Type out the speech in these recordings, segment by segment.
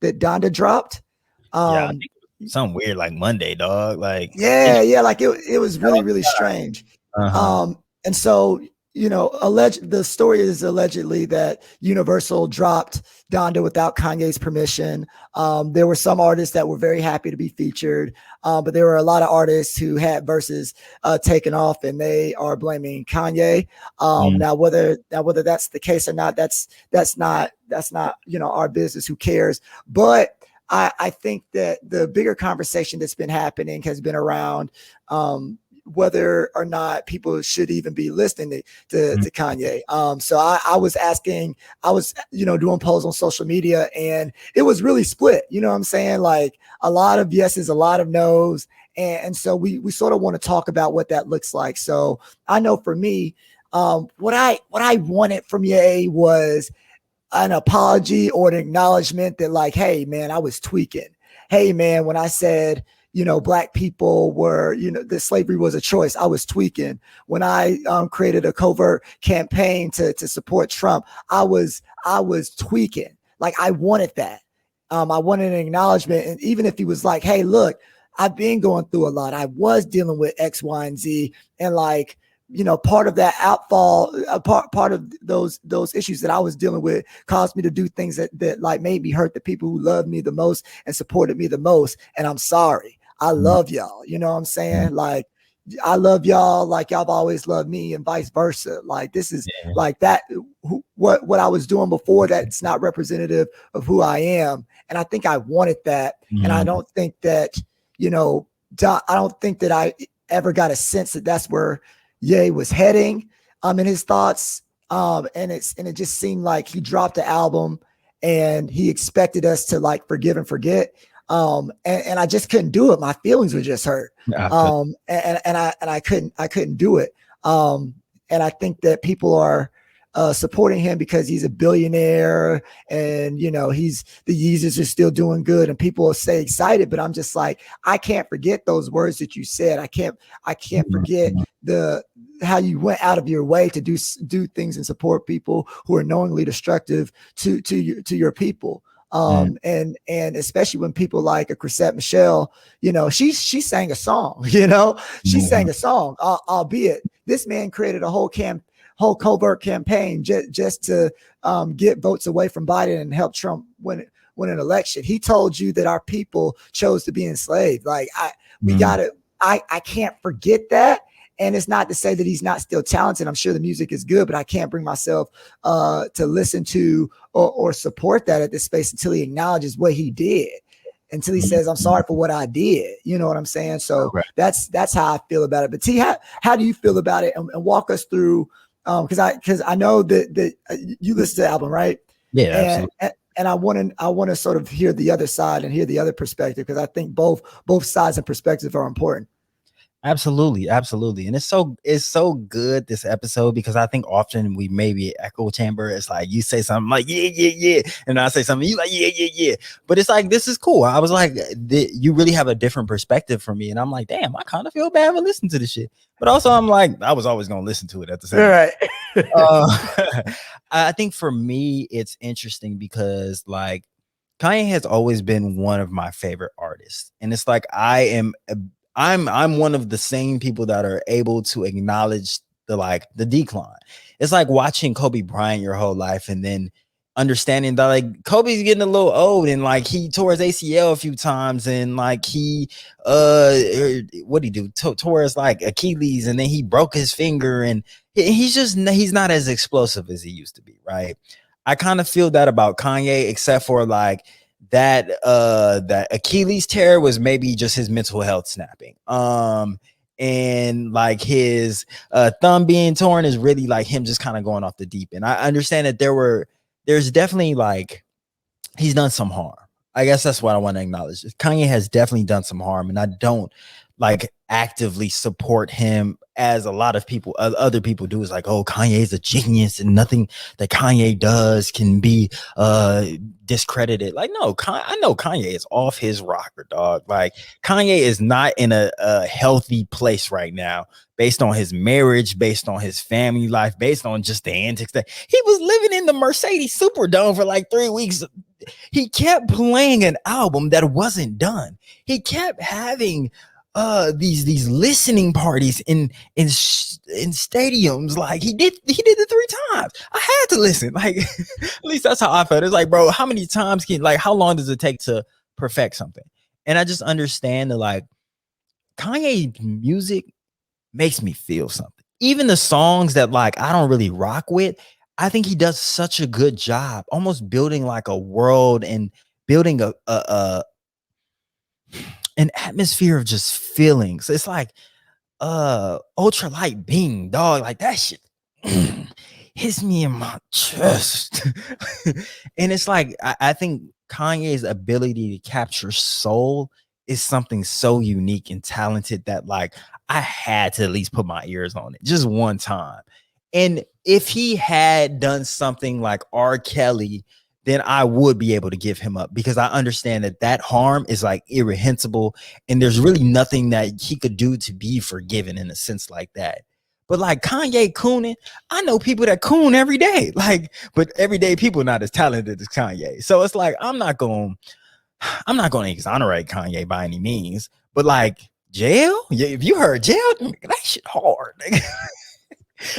that Donda dropped. Yeah, I think something weird like Monday, dog. Like like it was really, really strange. And so, the story is allegedly that Universal dropped Donda without Kanye's permission. There were some artists that were very happy to be featured, but there were a lot of artists who had verses taken off, and they are blaming Kanye. Now, whether that's the case or not, that's not our business. Who cares? But I think that the bigger conversation that's been happening has been around whether or not people should even be listening to Kanye. So I was doing polls on social media, and it was really split. You know what I'm saying? Like a lot of yeses, a lot of no's. And so we sort of want to talk about what that looks like. So I know for me, what I wanted from Ye was an apology or an acknowledgement that like, hey man, I was tweaking. Hey man, when I said, Black people were, that slavery was a choice, I was tweaking. When I created a covert campaign to support Trump, I was tweaking. Like I wanted that. I wanted an acknowledgement. And even if he was like, hey, look, I've been going through a lot. I was dealing with X, Y, and Z. And like, part of that outfall, part of those issues that I was dealing with caused me to do things that like made me hurt the people who loved me the most and supported me the most. And I'm sorry. I love y'all. You know what I'm saying? Like, I love y'all like y'all have always loved me, and vice versa. Like this is like that. What I was doing before, that's not representative of who I am. And I think I wanted that. And I don't think that, I don't think that I ever got a sense that that's where Ye was heading in his thoughts. And it just seemed like he dropped the album and he expected us to like forgive and forget. And I just couldn't do it. My feelings were just hurt. And I couldn't do it. And I think that people are supporting him because he's a billionaire, and the Yeezys are still doing good, and people will stay excited. But I'm just like, I can't forget those words that you said. I can't forget how you went out of your way to do things and support people who are knowingly destructive to your people. And especially when people like a Chrisette Michelle, she sang a song, she sang a song, albeit this man created a whole covert campaign just to get votes away from Biden and help Trump win an election. He told you that our people chose to be enslaved. Like I can't forget that. And it's not to say that he's not still talented. I'm sure the music is good, but I can't bring myself to listen to or support that at this space until he acknowledges what he did, until he says, I'm sorry for what I did. You know what I'm saying? So that's how I feel about it. But T, how do you feel about it? And walk us through, because I know that you listen to the album, right? Yeah, and I want to sort of hear the other side and hear the other perspective, because I think both sides and perspectives are important. Absolutely. And it's so good, this episode, because I think often we maybe echo chamber. It's like you say something like yeah, and I say something, you like yeah. But it's like, this is cool. I was like, you really have a different perspective from me, and I'm like, damn, I kind of feel bad for listening to this shit. But also, I'm like, I was always gonna listen to it at the same time. Right. I think for me, it's interesting because like Kanye has always been one of my favorite artists, and it's like I'm one of the same people that are able to acknowledge the decline. It's like watching Kobe Bryant your whole life and then understanding that like Kobe's getting a little old, and like he tore his ACL a few times, and like he what did he do? Tore his like Achilles, and then he broke his finger, and he's not as explosive as he used to be, right? I kind of feel that about Kanye, except for like that Achilles tear was maybe just his mental health snapping. And like his thumb being torn is really like him just kind of going off the deep end. I understand that there's definitely like he's done some harm. I guess that's what I want to acknowledge. Kanye has definitely done some harm, and I don't like actively support him as a lot of people, other people do. Is like, oh, Kanye's a genius and nothing that Kanye does can be discredited. Like, no, I know Kanye is off his rocker, dog. Like, Kanye is not in a healthy place right now, based on his marriage, based on his family life, based on just the antics that he was living in the Mercedes Superdome for like 3 weeks he kept playing an album that wasn't done. He kept having these listening parties in stadiums. Like he did it 3 times. I had to listen. Like at least that's how I felt. It's like, bro, how many times how long does it take to perfect something? And I just understand that, like, Kanye music makes me feel something. Even the songs that, like, I don't really rock with, I think he does such a good job almost building like a world and building an atmosphere of just feelings. It's like ultralight beam, dog. Like that shit hits me in my chest. And it's like, I think Kanye's ability to capture soul is something so unique and talented that, like, I had to at least put my ears on it just one time. And if he had done something like R. Kelly, then I would be able to give him up, because I understand that harm is like irrehensible and there's really nothing that he could do to be forgiven in a sense like that. But like Kanye cooning, I know people that coon every day, like, but everyday people not as talented as Kanye. So it's like, I'm not going to exonerate Kanye by any means, but like jail, yeah, if you heard jail, that shit hard.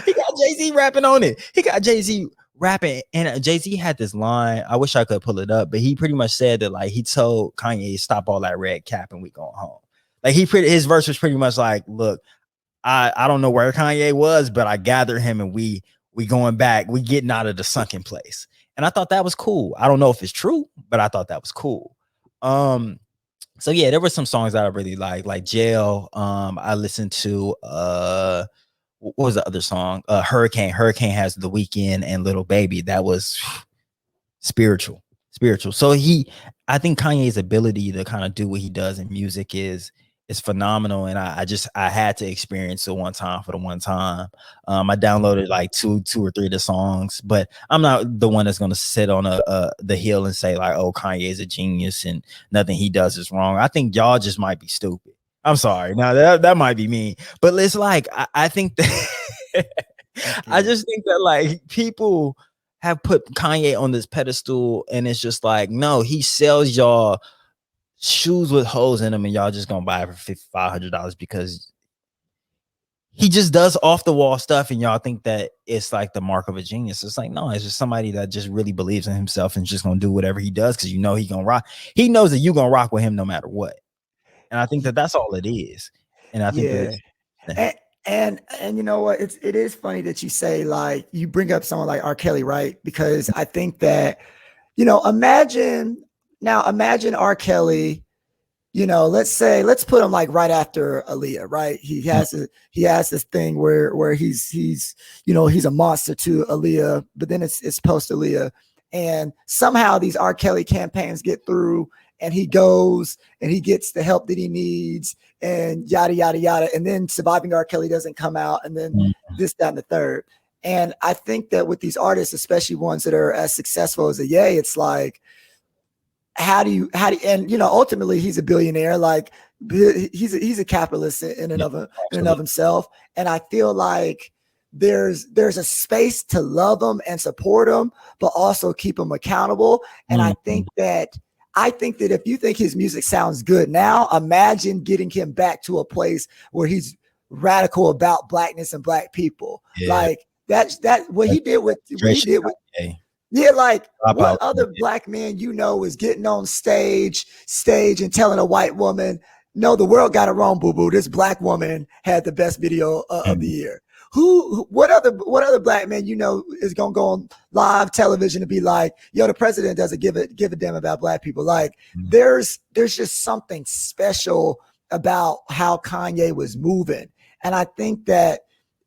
He got Jay-Z rapping on it. He got Jay-Z rapping, and Jay-Z had this line. I wish I could pull it up, but he pretty much said that, like, he told Kanye, stop all that red cap and we going home. Like his verse was pretty much like, look, I don't know where Kanye was, but I gather him and we going back, we getting out of the sunken place. And I thought that was cool. I don't know if it's true, but I thought that was cool. So yeah, there were some songs that I really like Jail. I listened to what was the other song? Hurricane has The Weeknd and Little Baby. That was spiritual. So I think Kanye's ability to kind of do what he does in music is phenomenal. And I had to experience it one time for the one time. I downloaded like two or three of the songs, but I'm not the one that's going to sit on the hill and say like, oh, Kanye is a genius and nothing he does is wrong. I think y'all just might be stupid. I'm sorry. Now that might be me, but it's like, I think that I just think that, like, people have put Kanye on this pedestal, and it's just like, no, he sells y'all shoes with holes in them and y'all just gonna buy it for $500 because he just does off the wall stuff, and y'all think that it's like the mark of a genius. It's like, no, it's just somebody that just really believes in himself and just gonna do whatever he does because he gonna rock. He knows that you gonna rock with him no matter what. And I think that that's all it is. And I think that and you know what, it is funny that you say, like, you bring up someone like R. Kelly, right? Because I think that, imagine R. Kelly, let's put him like right after Aaliyah, right? He has this thing where he's he's a monster to Aaliyah, but then it's post Aaliyah, and somehow these R. Kelly campaigns get through, and he goes and he gets the help that he needs, and yada, yada, yada. And then Surviving R. Kelly doesn't come out, and then this, that, and the third. And I think that with these artists, especially ones that are as successful as Ye, it's like, how do you, and ultimately he's a billionaire. Like, he's a capitalist in and of himself. And I feel like there's a space to love him and support him, but also keep him accountable. And I think that if you think his music sounds good now, imagine getting him back to a place where he's radical about blackness and black people. Yeah. Like what he did with like, what other black man is getting on stage and telling a white woman, no, the world got it wrong, boo-boo. This black woman had the best video of the year. What other black man is gonna go on live television and be like, yo, the president doesn't give a damn about black people? Like, there's just something special about how Kanye was moving. And I think that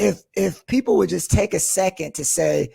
if people would just take a second to say,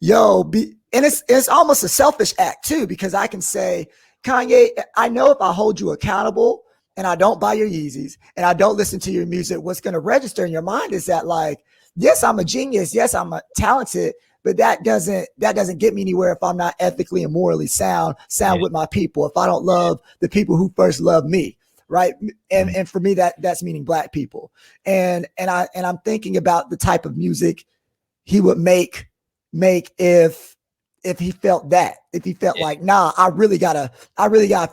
yo, and it's almost a selfish act too, because I can say, Kanye, I know if I hold you accountable and I don't buy your Yeezys and I don't listen to your music, what's going to register in your mind is that, like, yes, I'm a genius. Yes, I'm talented, but that doesn't get me anywhere if I'm not ethically and morally sound with my people. If I don't love the people who first loved me, right? And for me, that's meaning black people. And I'm thinking about the type of music he would make if if he felt like, nah, I really gotta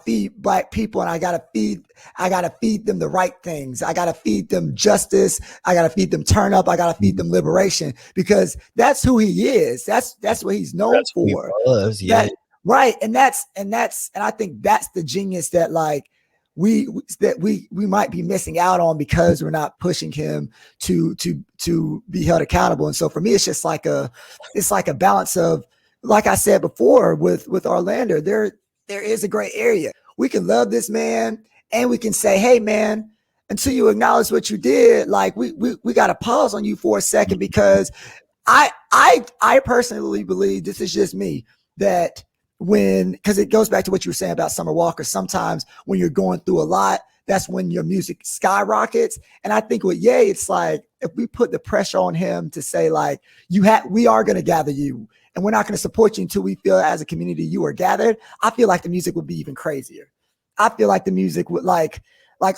feed black people, and I gotta feed them the right things. I gotta feed them justice. I gotta feed them turn up. I gotta feed them liberation, because that's who he is. That's what he's known for. Right. And I think that's the genius that like we might be missing out on, because we're not pushing him to be held accountable. And so for me, it's just like a balance of, like I said before with Orlando, there is a gray area. We can love this man, and we can say, hey man, until you acknowledge what you did, like we got to pause on you for a second, because I personally believe, this is just me, that because it goes back to what you were saying about Summer Walker, sometimes when you're going through a lot, that's when your music skyrockets. And I think with Ye, it's like, if we put the pressure on him to say like, we are going to gather you, and we're not going to support you until we feel as a community you are gathered, I feel like the music would be even crazier. I feel like the music would like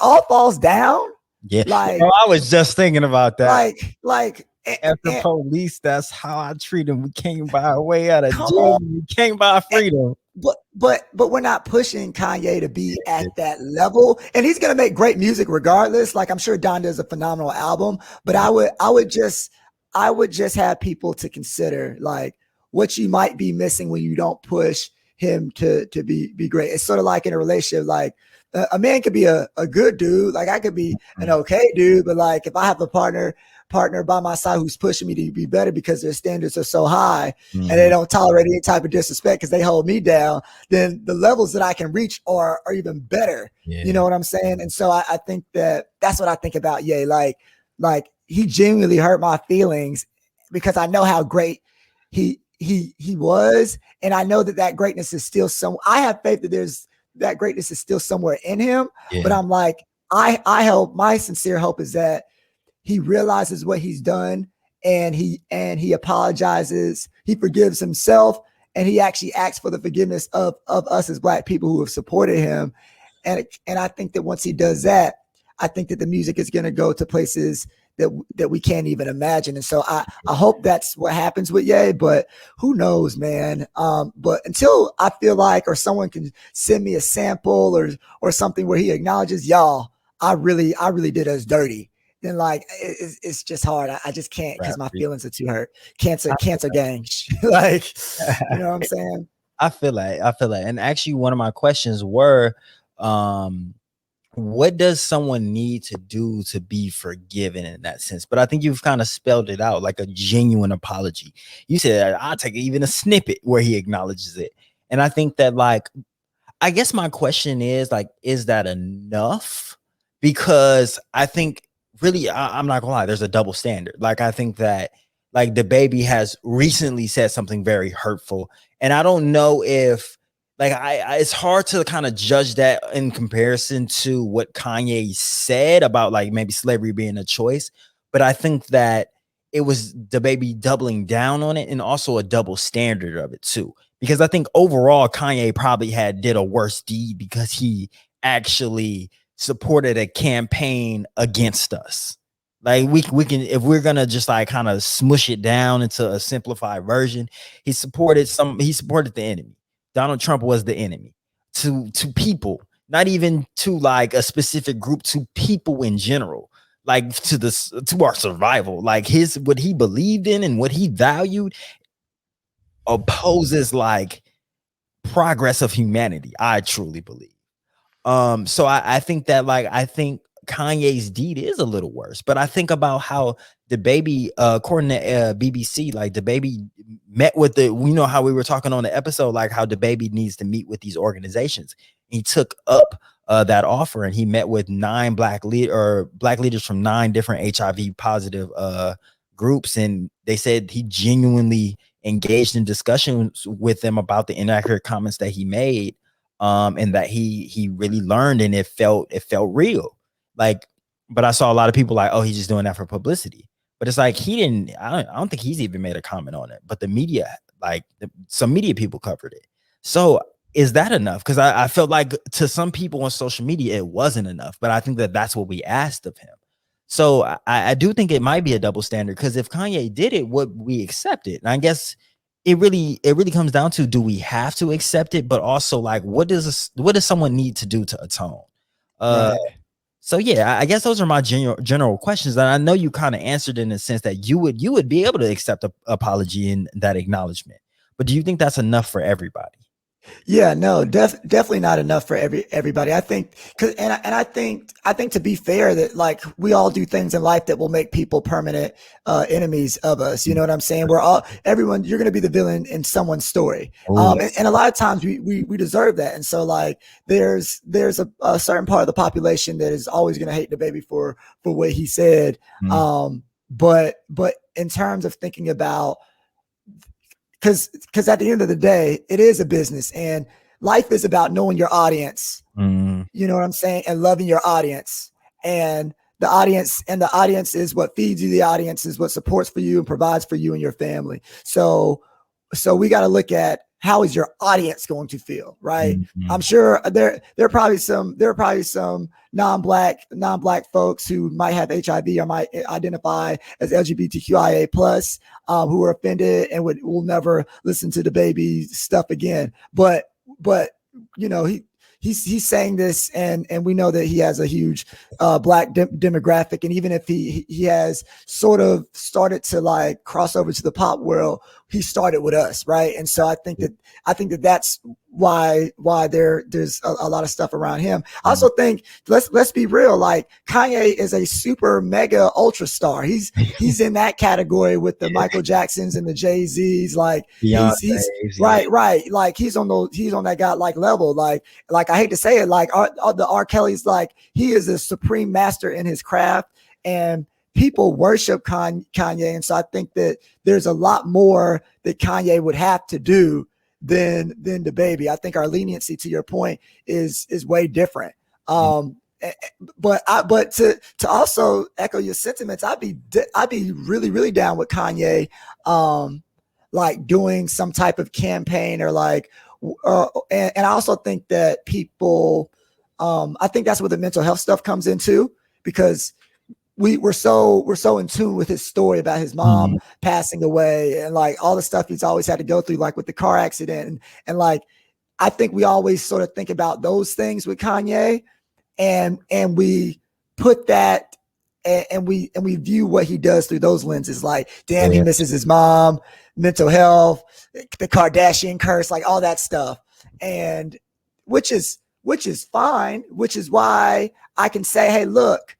All Falls Down. Yeah. Like, I was just thinking about that. Like, after police, that's how I treat them. We came by our way out of jail. We came by freedom. But we're not pushing Kanye to be at that level, and he's gonna make great music regardless. Like, I'm sure Donda is a phenomenal album, but I would just have people to consider like what you might be missing when you don't push him to be great. It's sort of like in a relationship, like a man could be a good dude, like I could be an okay dude, but like if I have a partner by my side who's pushing me to be better because their standards are so high, and they don't tolerate any type of disrespect because they hold me down, then the levels that I can reach are even better. You know what I'm saying? And so I think that's what I think about Ye. Like he genuinely hurt my feelings, because I know how great he was, and I know that greatness is still I have faith that that greatness is still somewhere in him. But I'm like, I hope, my sincere hope is that he realizes what he's done, and he apologizes, he forgives himself, and he actually asks for the forgiveness of us as Black people who have supported him. And I think that once he does that, I think that the music is going to go to places that we can't even imagine. And so I hope that's what happens with Ye, but who knows, man. But until I feel like, or someone can send me a sample or something where he acknowledges, y'all, I really did us dirty, then like it's just hard. I just can't, because my feelings are too hurt. Cancer gang. Like, you know what I'm saying? I feel like, and actually one of my questions were, what does someone need to do to be forgiven in that sense? But I think you've kind of spelled it out, like a genuine apology. You said, I'll take even a snippet where he acknowledges it. And I think that, like, I guess my question is, like, is that enough? Because I think really, I'm not gonna lie, there's a double standard. Like, I think that, like, DaBaby has recently said something very hurtful, and I don't know if, like, it's hard to kind of judge that in comparison to what Kanye said about, like, maybe slavery being a choice. But I think that it was DaBaby doubling down on it, and also a double standard of it too. Because I think overall Kanye probably did a worse deed, because he actually supported a campaign against us. Like, we can, if we're gonna just like kind of smush it down into a simplified version, he supported the enemy. Donald Trump was the enemy to people, not even to like a specific group, to people in general, like to our survival. Like, what he believed in and what he valued opposes like progress of humanity, I truly believe. So I think that, like, I think Kanye's deed is a little worse, but I think about how DaBaby, according to BBC, like, DaBaby met with how we were talking on the episode, like how DaBaby needs to meet with these organizations. He took up that offer, and he met with 9 black leaders from 9 different HIV positive groups, and they said he genuinely engaged in discussions with them about the inaccurate comments that he made, and that he really learned, and it felt real. Like, but I saw a lot of people like, oh, he's just doing that for publicity. But it's like, I don't think he's even made a comment on it. But the media, like, some media people covered it. So is that enough? Because I felt like to some people on social media, it wasn't enough. But I think that that's what we asked of him. So I do think it might be a double standard, because if Kanye did it, would we accept it? And I guess it really comes down to, do we have to accept it, but also like what does someone need to do to atone? Right. So yeah, I guess those are my general questions, and I know you kind of answered in the sense that you would be able to accept an apology and that acknowledgement. But do you think that's enough for everybody? Yeah, no, definitely not enough for everybody. I think, I think to be fair, that like we all do things in life that will make people permanent enemies of us. You know what I'm saying? Everyone, you're going to be the villain in someone's story, and a lot of times we deserve that. And so like there's a certain part of the population that is always going to hate DaBaby for what he said. But in terms of thinking about, because at the end of the day, it is a business, and life is about knowing your audience. You know what I'm saying? And loving your audience, and the audience is what feeds you. The audience is what supports for you and provides for you and your family. So we got to look at, how is your audience going to feel, right? I'm sure there are probably some non-black folks who might have HIV or might identify as LGBTQIA plus, who are offended and will never listen to DaBaby stuff again. But you know, he's saying this, and we know that he has a huge black demographic, and even if he has sort of started to like cross over to the pop world, he started with us, right? And so I think that that's why there's a lot of stuff around him. I also think, let's be real, like Kanye is a super mega ultra star. He's in that category with the Michael Jacksons and the Jay-Z's, like he's right, like he's on that guy like level, like I hate to say it, like the R. Kelly's, like he is a supreme master in his craft, and people worship Kanye. And so I think that there's a lot more that Kanye would have to do than DaBaby. I think our leniency, to your point, is way different. But to also echo your sentiments, I'd be really down with Kanye, like doing some type of campaign, or like, and I also think that people, I think that's where the mental health stuff comes into, because we're so in tune with his story about his mom passing away, and like all the stuff he's always had to go through, like with the car accident, and like I think we always sort of think about those things with Kanye, and we put that, and we view what he does through those lenses, like, damn, he misses his mom, mental health, the Kardashian curse, like all that stuff, and which is fine, which is why I can say, hey, look,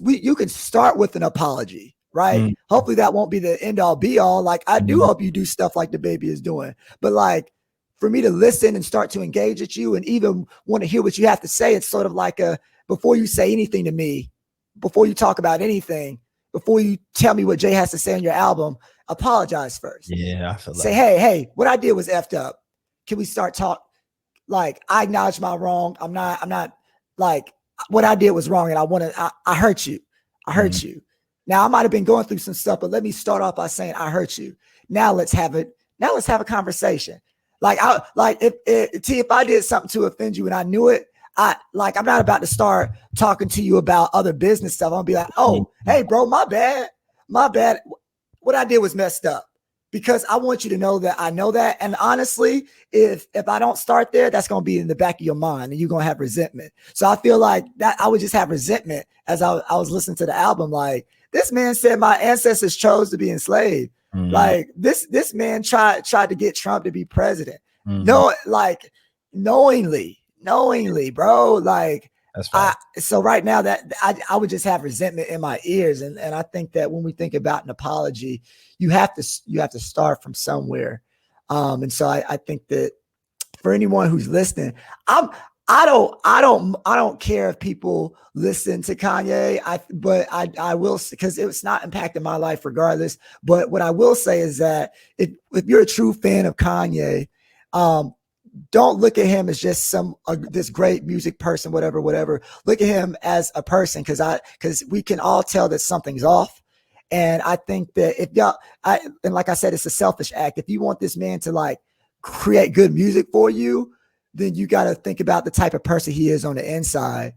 you can start with an apology, right? Hopefully that won't be the end all be all. Like I do hope you do stuff like DaBaby is doing, but like for me to listen and start to engage at you and even want to hear what you have to say, it's sort of like before you say anything to me, before you talk about anything, before you tell me what Jay has to say on your album, apologize first. Yeah, I feel say, hey, what I did was effed up. Can we start talk? Like I acknowledge my wrong. I'm not like, what I did was wrong, and I hurt you. I hurt you. Now I might've been going through some stuff, but let me start off by saying I hurt you. Now let's have a conversation. Like if I did something to offend you and I knew it, I'm not about to start talking to you about other business stuff. I'm gonna be like, oh, hey bro, my bad. What I did was messed up. Because I want you to know that I know that. And honestly, if I don't start there, that's going to be in the back of your mind, and you're going to have resentment. So I feel like that I would just have resentment as I was listening to the album. Like, this man said my ancestors chose to be enslaved. Like this man tried to get Trump to be president. No, like knowingly, bro. Like, so right now that I would just have resentment in my ears. And I think that when we think about an apology, you have to start from somewhere. And so I think that for anyone who's listening, I don't care if people listen to Kanye. But I will, because it's not impacting my life regardless. But what I will say is that if you're a true fan of Kanye, don't look at him as just this great music person, whatever. Look at him as a person, because we can all tell that something's off. And I think that and like I said, it's a selfish act. If you want this man to like create good music for you, then you got to think about the type of person he is on the inside.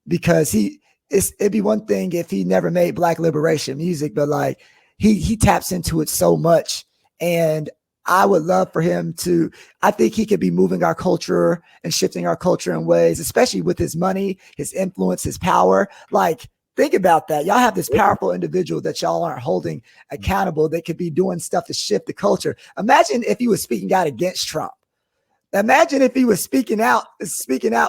Because it'd be one thing if he never made Black liberation music, but like he taps into it so much And I would love for him to, I think he could be moving our culture and shifting our culture in ways, especially with his money, his influence, his power. Like, think about that. Y'all have this powerful individual that y'all aren't holding accountable. They could be doing stuff to shift the culture. Imagine if he was speaking out against Trump. Imagine if he was speaking out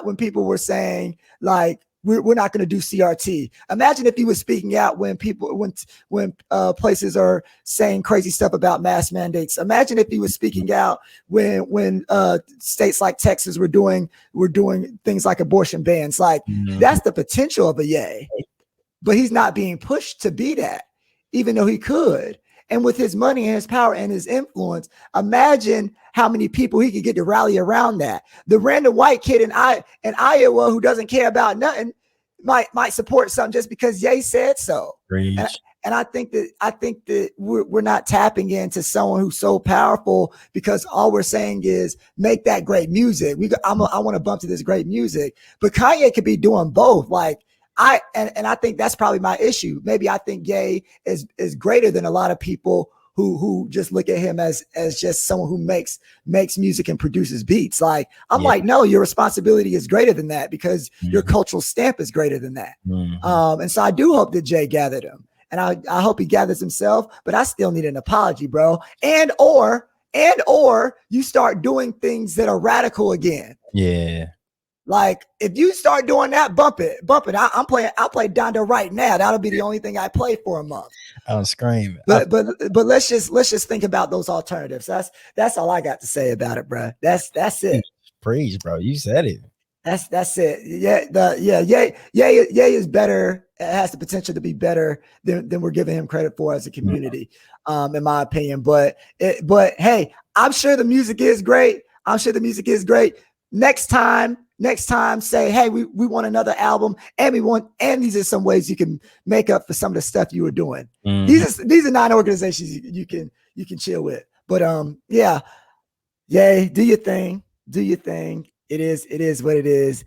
when people were saying, like, we're not going to do CRT. Imagine if he was speaking out when places are saying crazy stuff about mask mandates. Imagine if he was speaking out when states like Texas were doing things like abortion bans. Like, that's the potential of a Ye, but he's not being pushed to be that, even though he could. And with his money and his power and his influence, imagine how many people he could get to rally around that. The random white kid in Iowa who doesn't care about nothing might support something just because Ye said so. And I think that we're not tapping into someone who's so powerful, because all we're saying is make that great music. I want to bump to this great music, but Kanye could be doing both. Like, I think that's probably my issue. Maybe I think Ye is greater than a lot of people who just look at him as just someone who makes music and produces beats. Like, I'm like, no, your responsibility is greater than that, because your cultural stamp is greater than that. And so I do hope that Jay gathered him, and I hope he gathers himself, but I still need an apology, bro. And or you start doing things that are radical again. Yeah. Like, if you start doing that, bump it. I'll play Donda right now. That'll be the only thing I play for a month. I'll scream. But let's just think about those alternatives. That's all I got to say about it, bro. That's it. Preach, bro. You said it. That's it. Ye is better. It has the potential to be better than we're giving him credit for as a community, in my opinion. But hey, I'm sure the music is great. Next time, say, hey, we want another album, and these are some ways you can make up for some of the stuff you were doing. These are not organizations you can chill with. But yeah, do your thing. It is what it is.